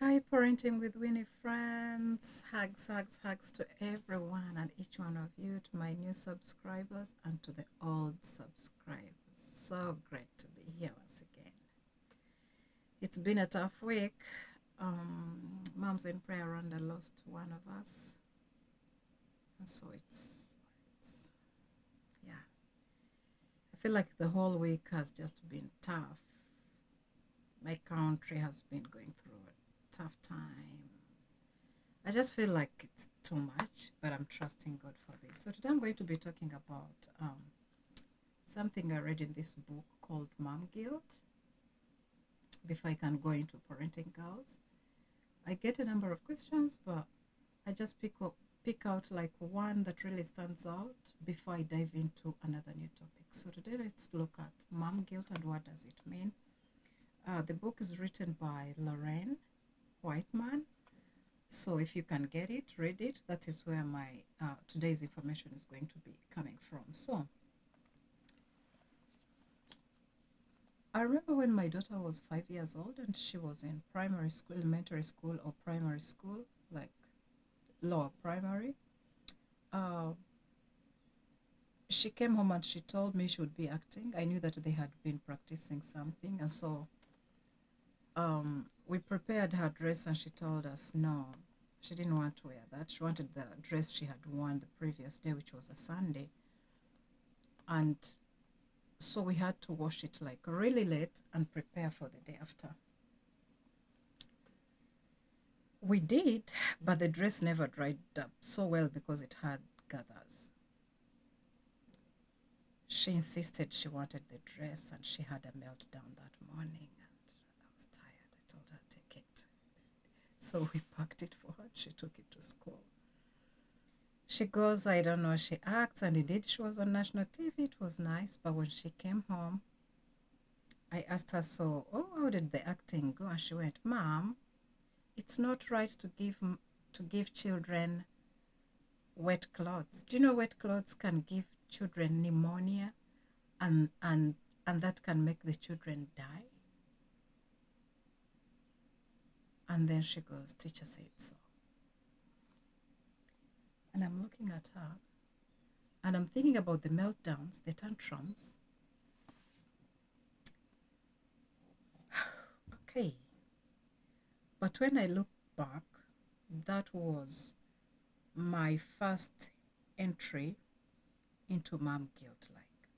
Hi, Parenting with Winnie friends. Hugs, hugs, hugs to everyone and each one of you, to my new subscribers and to the old subscribers. So great to be here once again. It's been a tough week. Moms in Prayer Rwanda lost one of us. And so it's, yeah. I feel like the whole week has just been tough. My country has been going through a tough time. I just feel like it's too much, but I'm trusting God for this. So today I'm going to be talking about something I read in this book called Mom Guilt. Before I can go into parenting girls, I get a number of questions, but I just pick out like one that really stands out before I dive into another new topic. So today let's look at mom guilt and what does it mean. The book is written by Lauren Whiteman. So if you can get it, read it. That is where my today's information is going to be coming from. So I remember when my daughter was 5 years old and she was in primary school, elementary school or primary school, like lower primary. She came home and she told me she would be acting. I knew that they had been practicing something, and so we prepared her dress, and she told us no, she didn't want to wear that. She wanted the dress she had worn the previous day, which was a Sunday. And so we had to wash it like really late and prepare for the day after. We did, but the dress never dried up so well because it had gathers. She insisted she wanted the dress, and she had a meltdown that morning, and I was tired. I told her, take it. So we packed it for her. She took it to school. She goes, I don't know, she acts, and indeed she was on national TV. It was nice, but when she came home, I asked her, so, how did the acting go? And she went, Mom, it's not right to give children wet clothes. Do you know wet clothes can give children pneumonia, and that can make the children die? And then she goes, teacher said so. And I'm looking at her, and I'm thinking about the meltdowns, the tantrums. Okay. But when I look back, that was my first entry into mom guilt. Like,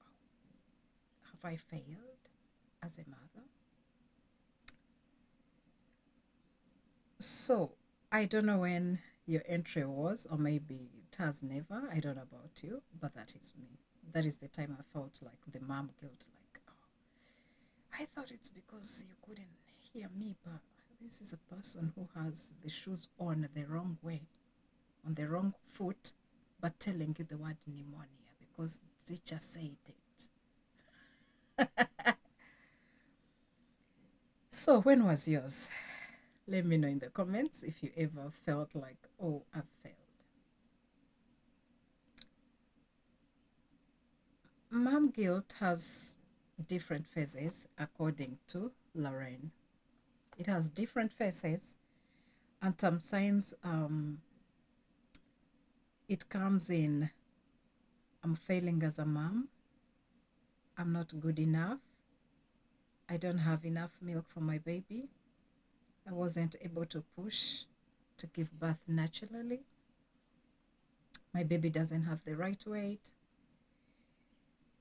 have I failed as a mother? So I don't know when your entry was, or maybe it has never. I don't know about you, but that is me. That is the time I felt like the mom guilt, like, I thought it's because you couldn't hear me, but this is a person who has the shoes on the wrong way, on the wrong foot, but telling you the word pneumonia because teacher said it. So when was yours? Let me know in the comments if you ever felt like, oh, I've failed. Mom guilt has different phases according to Lauren. It has different phases, and sometimes it comes in, I'm failing as a mom, I'm not good enough, I don't have enough milk for my baby, I wasn't able to push to give birth naturally, my baby doesn't have the right weight,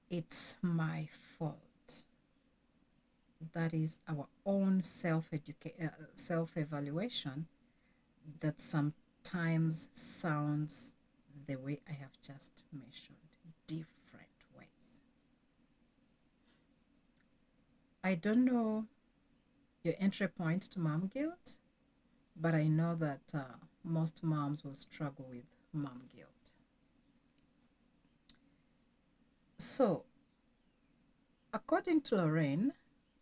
it's my fault. That is our own self-evaluation that sometimes sounds the way I have just mentioned, different ways. I don't know your entry point to mom guilt, but I know that most moms will struggle with mom guilt. So, according to Lorraine,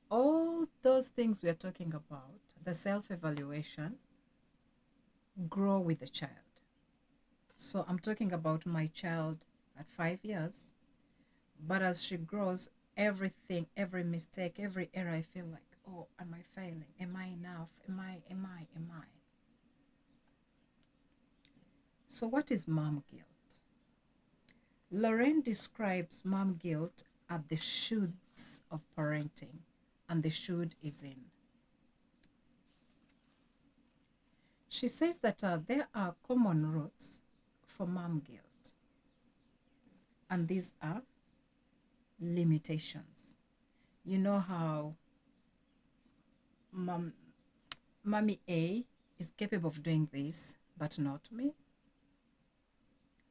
all those things we are talking about, the self-evaluation, grow with the child. So I'm talking about my child at 5 years, but as she grows, everything, every mistake, every error, I feel like, oh, am I failing? Am I enough? Am I? So what is mom guilt? Lauren describes mom guilt as the shoulds of parenting, and the should is in. She says that there are common roots for mom guilt, and these are limitations. You know how mom, mommy A is capable of doing this, but not me?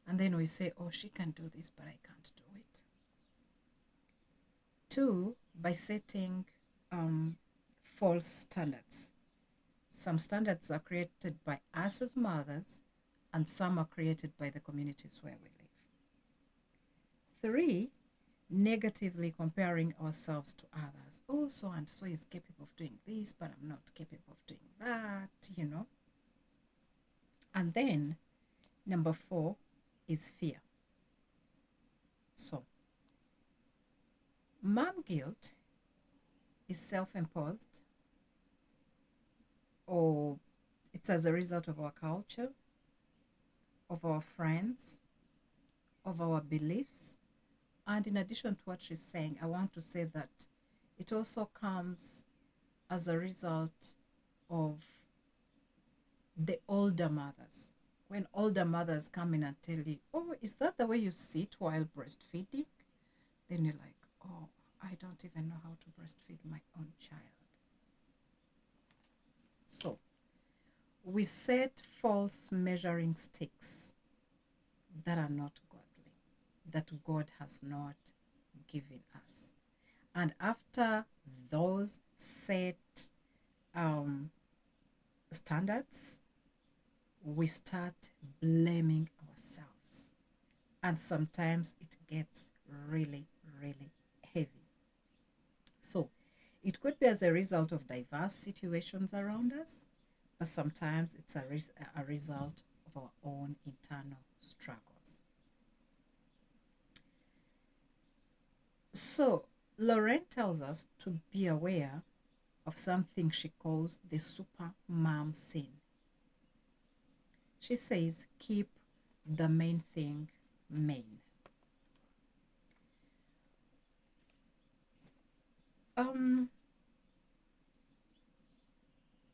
And then we say, oh, she can do this, but I can't do it. Two, by setting false standards. Some standards are created by us as mothers, and some are created by the communities where we live. Three, negatively comparing ourselves to others. Oh, so and so is capable of doing this, but I'm not capable of doing that. And then number four is fear. So, mom guilt is self-imposed, or it's as a result of our culture, of our friends, of our beliefs. And in addition to what she's saying, I want to say that it also comes as a result of the older mothers. When older mothers come in and tell you, oh, is that the way you sit while breastfeeding? Then you're like, oh, I don't even know how to breastfeed my own child. So we set false measuring sticks that are not godly, that God has not given us. And after those set standards, we start blaming ourselves. And sometimes it gets really, really heavy. So it could be as a result of diverse situations around us, but sometimes it's a result of our own internal struggles. So Lauren tells us to be aware of something she calls the super mom sin. She says, keep the main thing main.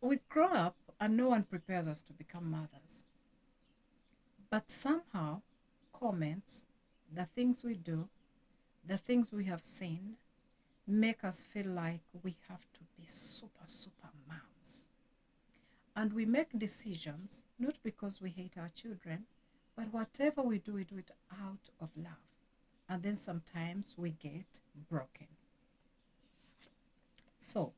We grow up and no one prepares us to become mothers. But somehow, comments, the things we do, the things we have seen, make us feel like we have to be super, super moms. And we make decisions, not because we hate our children, but whatever we do it out of love. And then sometimes we get broken. So,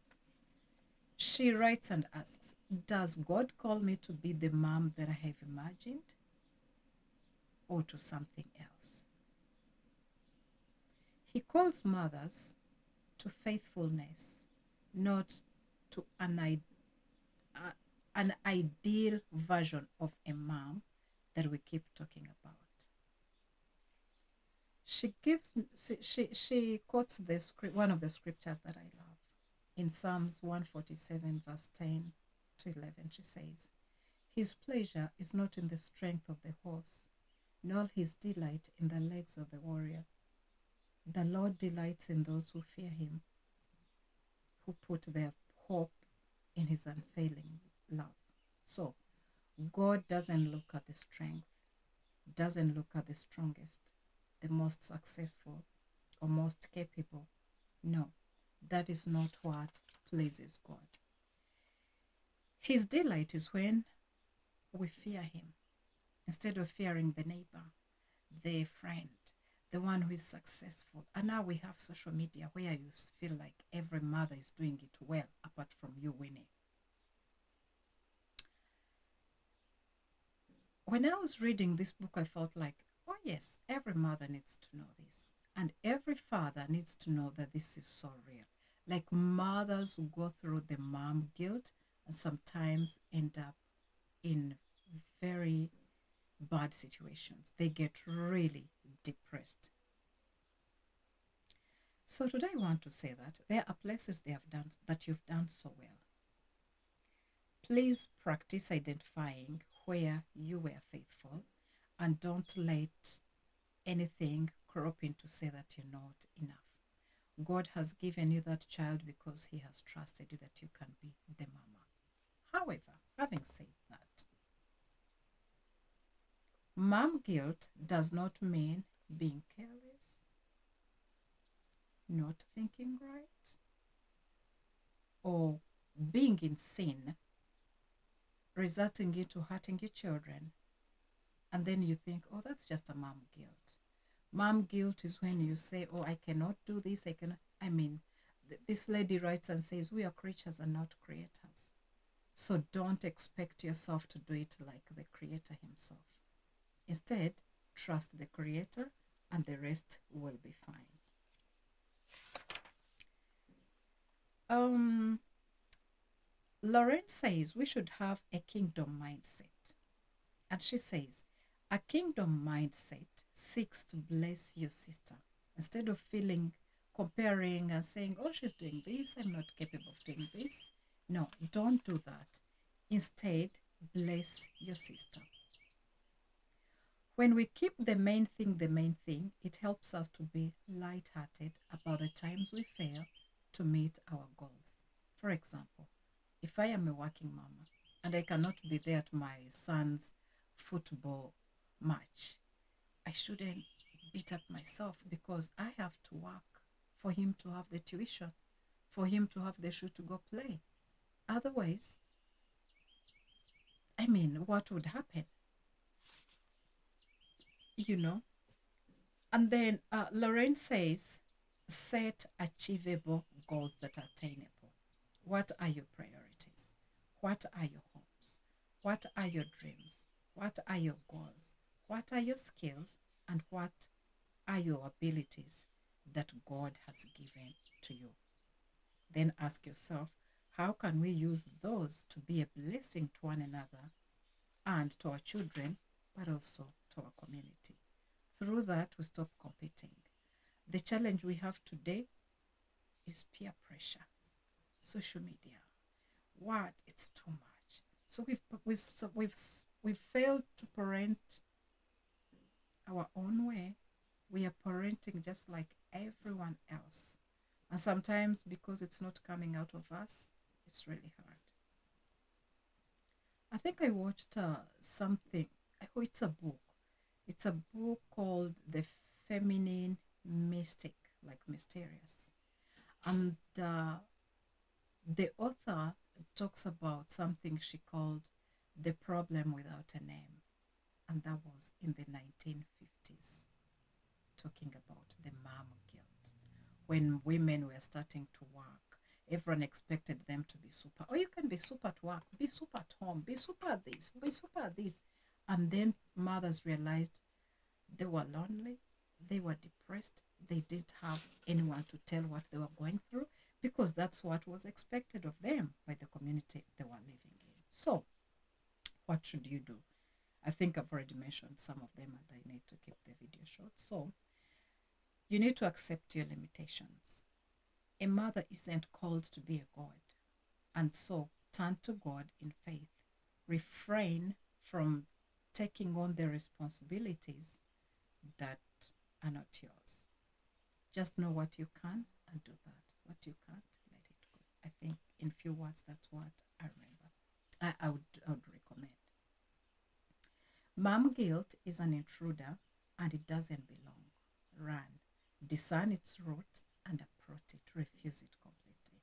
she writes and asks, does God call me to be the mom that I have imagined, or to something else? He calls mothers to faithfulness, not to an ideal version of a mom that we keep talking about. She quotes one of the scriptures that I love. In Psalms 147, verse 10 to 11, she says, his pleasure is not in the strength of the horse, nor his delight in the legs of the warrior. The Lord delights in those who fear him, who put their hope in his unfailing love. So, God doesn't look at the strength, doesn't look at the strongest, the most successful, or most capable. No, that is not what pleases God. His delight is when we fear him instead of fearing the neighbor, the friend, the one who is successful. And now we have social media where you feel like every mother is doing it well apart from you winning. When I was reading this book, I felt like, oh yes, every mother needs to know this. And every father needs to know that this is so real. Like mothers who go through the mom guilt and sometimes end up in very bad situations. They get really depressed. So today I want to say that there are places they have done that you've done so well. Please practice identifying where you were faithful and don't let anything crop in to say that you're not enough. God has given you that child because He has trusted you that you can be the mama. However, having said that, mom guilt does not mean being careless, not thinking right, or being in sin, resulting into hurting your children. And then you think, oh, that's just a mom guilt. Mom guilt is when you say, oh, I cannot do this. This lady writes and says, we are creatures and not creators. So don't expect yourself to do it like the creator himself. Instead, trust the creator and the rest will be fine. Lauren says we should have a kingdom mindset. And she says, a kingdom mindset seeks to bless your sister. Instead of comparing and saying, oh, she's doing this, I'm not capable of doing this. No, don't do that. Instead, bless your sister. When we keep the main thing, it helps us to be lighthearted about the times we fail to meet our goals. For example, if I am a working mama and I cannot be there at my son's football match, I shouldn't beat up myself because I have to work for him to have the tuition, for him to have the shoe to go play. Otherwise, what would happen? You know? And then Lorraine says, set achievable goals that are attainable. What are your priorities? What are your hopes? What are your dreams? What are your goals? What are your skills? And what are your abilities that God has given to you? Then ask yourself, how can we use those to be a blessing to one another and to our children, but also to our community? Through that, we stop competing. The challenge we have today is peer pressure, social media. It's too much. So we've failed to parent our own way. We are parenting just like everyone else. And sometimes because it's not coming out of us, it's really hard. I think I watched something. Oh, it's a book. It's a book called The Feminine Mystic, like mysterious. And the author talks about something she called the problem without a name. And that was in the 1950s, talking about the mom guilt. When women were starting to work, everyone expected them to be super. Oh, you can be super at work, be super at home, be super at this, be super at this. And then mothers realized they were lonely, they were depressed, they didn't have anyone to tell what they were going through because that's what was expected of them by the community they were living in. So, what should you do? I think I've already mentioned some of them and I need to keep the video short. So, you need to accept your limitations. A mother isn't called to be a God. And so, turn to God in faith. Refrain from taking on the responsibilities that are not yours. Just know what you can and do that. What you can't, let it go. I think in few words, that's what I remember. I would recommend. Mom guilt is an intruder and it doesn't belong. Run. Discern its root and approach it. Refuse it completely.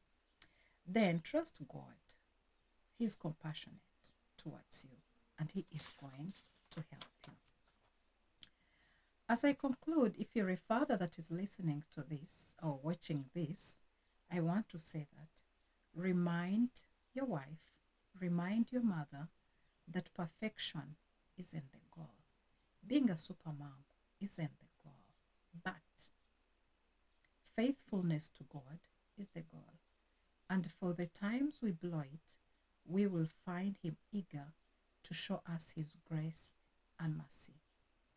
Then trust God. He's compassionate towards you and He is going to help you. As I conclude, if you're a father that is listening to this or watching this, I want to say that remind your wife, remind your mother that perfection isn't the goal. Being a super mom isn't the goal, but faithfulness to God is the goal. And for the times we blow it, we will find Him eager to show us His grace and mercy.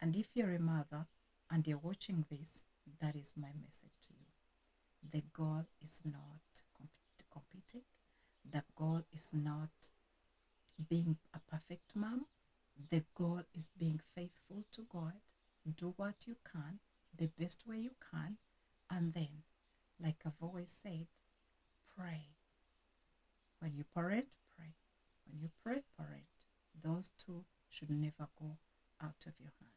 And if you're a mother and you're watching this, that is my message to you. The goal is not competing. The goal is not being a perfect mom. The goal is being faithful to God. Do what you can, the best way you can, and then, like I've always said, pray. When you parent, pray. When you pray, parent. Those two should never go out of your hand.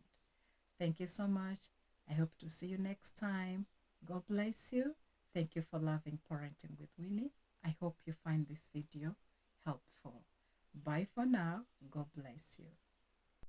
Thank you so much. I hope to see you next time. God bless you. Thank you for loving Parenting with Winnie. I hope you find this video helpful. Bye for now. God bless you.